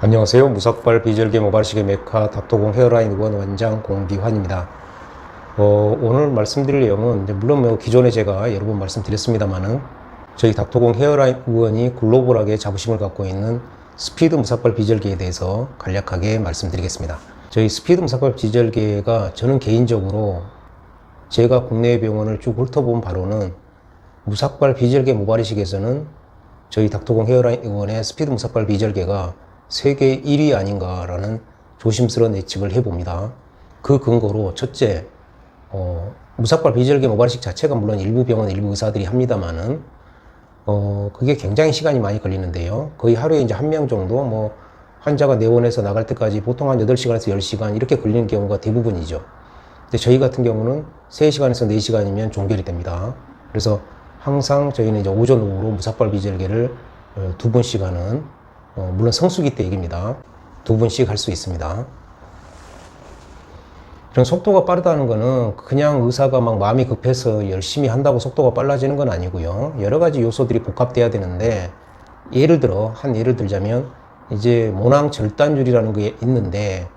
안녕하세요. 무삭발 비절개 모발시계 메카 닥터공 헤어라인 의원 원장 공기환입니다. 오늘 말씀드릴 내용은 물론 기존에 제가 여러 번 말씀드렸습니다만은 저희 닥터공 헤어라인 의원이 글로벌하게 자부심을 갖고 있는 스피드 무삭발 비절개에 대해서 간략하게 말씀드리겠습니다. 저희 스피드 무삭발 비절개가 저는 개인적으로 제가 국내 병원을 쭉 훑어본 바로는 무삭발 비절개 모발이식에서는 저희 닥터공 헤어라인 의원의 스피드 무삭발 비절개가 세계 1위 아닌가라는 조심스러운 예측을 해봅니다. 그 근거로 첫째, 무삭발 비절개 모발이식 자체가 물론 일부 병원, 일부 의사들이 합니다만은 그게 굉장히 시간이 많이 걸리는데요. 거의 하루에 이제 한 명 정도 환자가 내원해서 나갈 때까지 보통 한 8시간에서 10시간 이렇게 걸리는 경우가 대부분이죠. 근데 저희 같은 경우는 3시간에서 4시간이면 종결이 됩니다. 그래서 항상 저희는 이제 오전, 오후로 무삭발 비절개를 2번씩 하는 물론 성수기 때 얘기입니다. 2번씩 할 수 있습니다. 그런 속도가 빠르다는 거는 그냥 의사가 막 마음이 급해서 열심히 한다고 속도가 빨라지는 건 아니고요. 여러 가지 요소들이 복합돼야 되는데, 예를 들자면 이제 모낭 절단율이라는 게 있는데,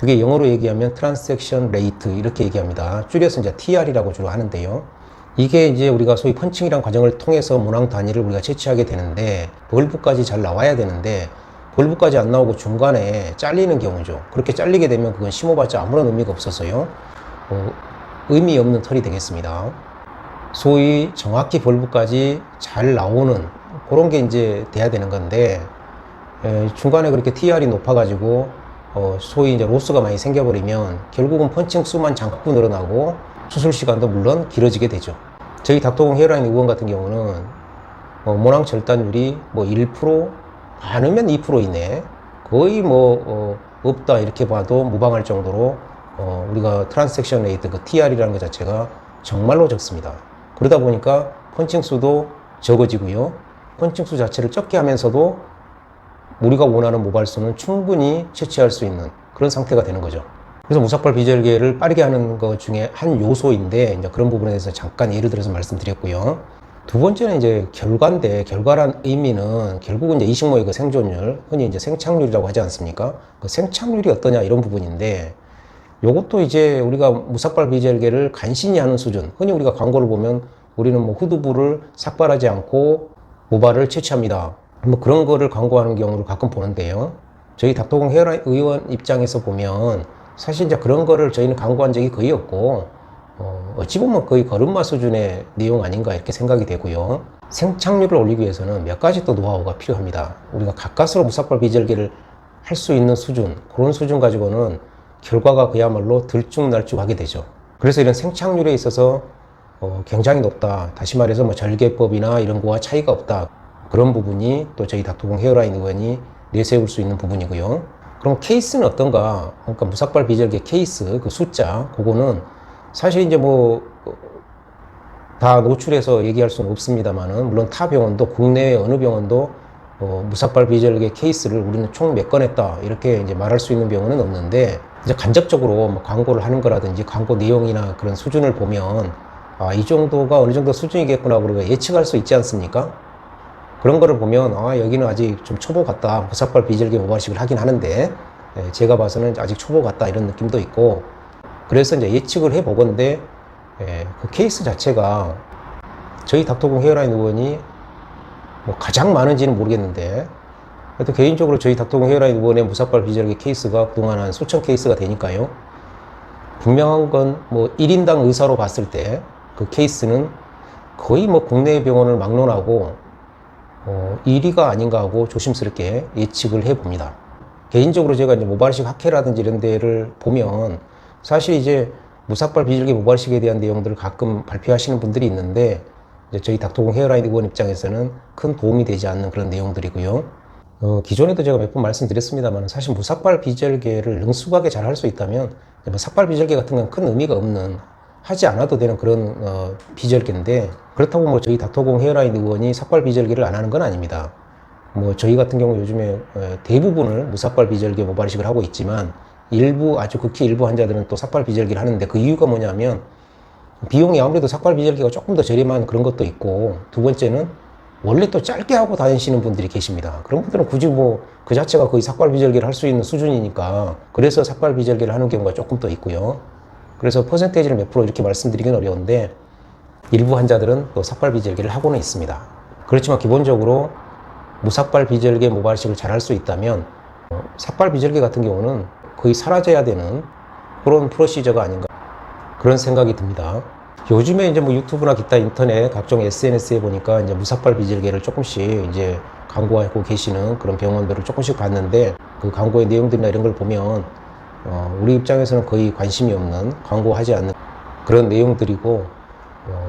그게 영어로 얘기하면 트랜섹션 레이트 이렇게 얘기합니다. 줄여서 이제 TR이라고 주로 하는데요. 이게 이제 우리가 소위 펀칭이란 과정을 통해서 모낭 단위를 우리가 채취하게 되는데, 벌브까지 잘 나와야 되는데 벌브까지 안 나오고 중간에 잘리는 경우죠. 그렇게 잘리게 되면 그건 심어봤자 아무런 의미가 없어서요. 의미 없는 털이 되겠습니다. 소위 정확히 벌브까지 잘 나오는 그런 게 이제 돼야 되는 건데, 중간에 그렇게 TR이 높아가지고 소위 이제 로스가 많이 생겨버리면 결국은 펀칭 수만 잠깐 늘어나고 수술 시간도 물론 길어지게 되죠. 저희 닥터공 헤어라인 의원 같은 경우는 모낭 절단율이 1% 많으면 2% 이내, 거의 없다 이렇게 봐도 무방할 정도로 우리가 트랜섹션 레이트 그 TR이라는 것 자체가 정말로 적습니다. 그러다 보니까 펀칭 수도 적어지고요. 펀칭 수 자체를 적게 하면서도 우리가 원하는 모발수는 충분히 채취할 수 있는 그런 상태가 되는 거죠. 그래서 무삭발 비절개를 빠르게 하는 것 중에 한 요소인데, 이제 그런 부분에 대해서 잠깐 예를 들어서 말씀드렸고요. 두 번째는 이제 결과인데, 결과란 의미는 결국은 이제 이식모의 그 생존율, 흔히 이제 생착률이라고 하지 않습니까? 그 생착률이 어떠냐 이런 부분인데, 요것도 이제 우리가 무삭발 비절개를 간신히 하는 수준, 흔히 우리가 광고를 보면 우리는 후두부를 삭발하지 않고 모발을 채취합니다. 그런 거를 광고하는 경우를 가끔 보는데요. 저희 닥터공 헤어라인 의원 입장에서 보면 사실 이제 그런 거를 저희는 광고한 적이 거의 없고, 어찌 보면 거의 걸음마 수준의 내용 아닌가 이렇게 생각이 되고요. 생착률을 올리기 위해서는 몇 가지 또 노하우가 필요합니다. 우리가 가까스로 무삭발 비절개를 할 수 있는 수준, 그런 수준 가지고는 결과가 그야말로 들쭉날쭉하게 되죠. 그래서 이런 생착률에 있어서 굉장히 높다. 다시 말해서 절개법이나 이런 거와 차이가 없다. 그런 부분이 또 저희 닥터공 헤어라인 의원이 내세울 수 있는 부분이고요. 그럼 케이스는 어떤가? 그러니까 무삭발 비절개 케이스, 그 숫자, 그거는 사실 이제 다 노출해서 얘기할 수는 없습니다만은, 물론 타 병원도, 국내외 어느 병원도 무삭발 비절개 케이스를 우리는 총 몇 건 했다 이렇게 이제 말할 수 있는 병원은 없는데, 이제 간접적으로 광고를 하는 거라든지 광고 내용이나 그런 수준을 보면 이 정도가 어느 정도 수준이겠구나 우리가 예측할 수 있지 않습니까? 그런 거를 보면 여기는 아직 좀 초보 같다. 무삭발 비절개 모발이식을 하긴 하는데 제가 봐서는 아직 초보 같다 이런 느낌도 있고, 그래서 이제 예측을 해보건데 그 케이스 자체가 저희 닥터공 헤어라인 의원이 가장 많은지는 모르겠는데, 하여튼 개인적으로 저희 닥터공 헤어라인 의원의 무삭발 비절개 케이스가 그동안 한 수천 케이스가 되니까요. 분명한 건 1인당 의사로 봤을 때 그 케이스는 거의 국내 병원을 막론하고 1위가 아닌가 하고 조심스럽게 예측을 해봅니다. 개인적으로 제가 이제 모발이식 학회라든지 이런 데를 보면 사실 이제 무삭발 비절개 모발이식에 대한 내용들을 가끔 발표하시는 분들이 있는데, 이제 저희 닥터공 헤어라인 의원 입장에서는 큰 도움이 되지 않는 그런 내용들이고요. 기존에도 제가 몇 번 말씀드렸습니다만 사실 무삭발 비절개를 능숙하게 잘 할 수 있다면 삭발 비절개 같은 건 큰 의미가 없는, 하지 않아도 되는 그런 비절개인데, 그렇다고 저희 닥터공 헤어라인 의원이 삭발 비절개를 안 하는 건 아닙니다. 저희 같은 경우 요즘에 대부분을 무삭발 비절개 모발이식을 하고 있지만, 아주 극히 일부 환자들은 또 삭발 비절개를 하는데, 그 이유가 뭐냐면 비용이 아무래도 삭발 비절개가 조금 더 저렴한 그런 것도 있고, 두 번째는 원래 또 짧게 하고 다니시는 분들이 계십니다. 그런 분들은 굳이 뭐 그 자체가 거의 삭발비절개를 할 수 있는 수준이니까 그래서 삭발비절개를 하는 경우가 조금 더 있고요. 그래서 퍼센테이지를 몇 프로 이렇게 말씀드리긴 어려운데 일부 환자들은 또 삭발비절개를 하고는 있습니다. 그렇지만 기본적으로 무삭발비절개 모발이식을 잘 할 수 있다면 삭발비절개 같은 경우는 거의 사라져야 되는 그런 프로시저가 아닌가 그런 생각이 듭니다. 요즘에 이제 뭐 유튜브나 기타 인터넷 각종 SNS에 보니까 이제 무삭발 비절개를 조금씩 이제 광고하고 계시는 그런 병원들을 조금씩 봤는데 그 광고의 내용들이나 이런 걸 보면 우리 입장에서는 거의 관심이 없는 광고하지 않는 그런 내용들이고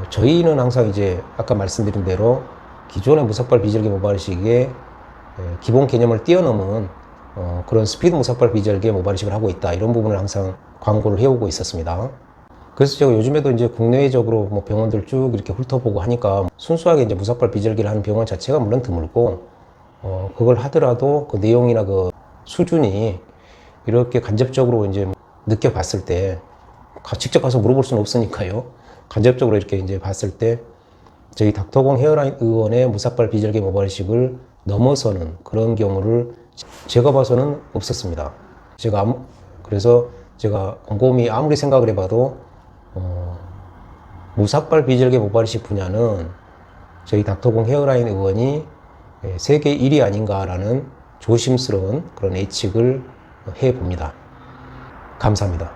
저희는 항상 이제 아까 말씀드린 대로 기존의 무삭발 비절개 모발이식의 기본 개념을 뛰어넘은 그런 스피드 무삭발 비절개 모발이식을 하고 있다 이런 부분을 항상 광고를 해오고 있었습니다. 그래서 제가 요즘에도 이제 국내적으로 뭐 병원들 쭉 이렇게 훑어보고 하니까 순수하게 이제 무삭발 비절개를 하는 병원 자체가 물론 드물고 그걸 하더라도 그 내용이나 그 수준이 이렇게 간접적으로 이제 느껴봤을 때 직접 가서 물어볼 수는 없으니까요. 간접적으로 이렇게 이제 봤을 때 저희 닥터공 헤어라인 의원의 무삭발 비절개 모발이식을 넘어서는 그런 경우를 제가 봐서는 없었습니다. 그래서 제가 곰곰이 아무리 생각을 해봐도 무삭발 비절개 모발이식 분야는 저희 닥터공 헤어라인 의원이 세계 1위 아닌가라는 조심스러운 그런 예측을 해봅니다. 감사합니다.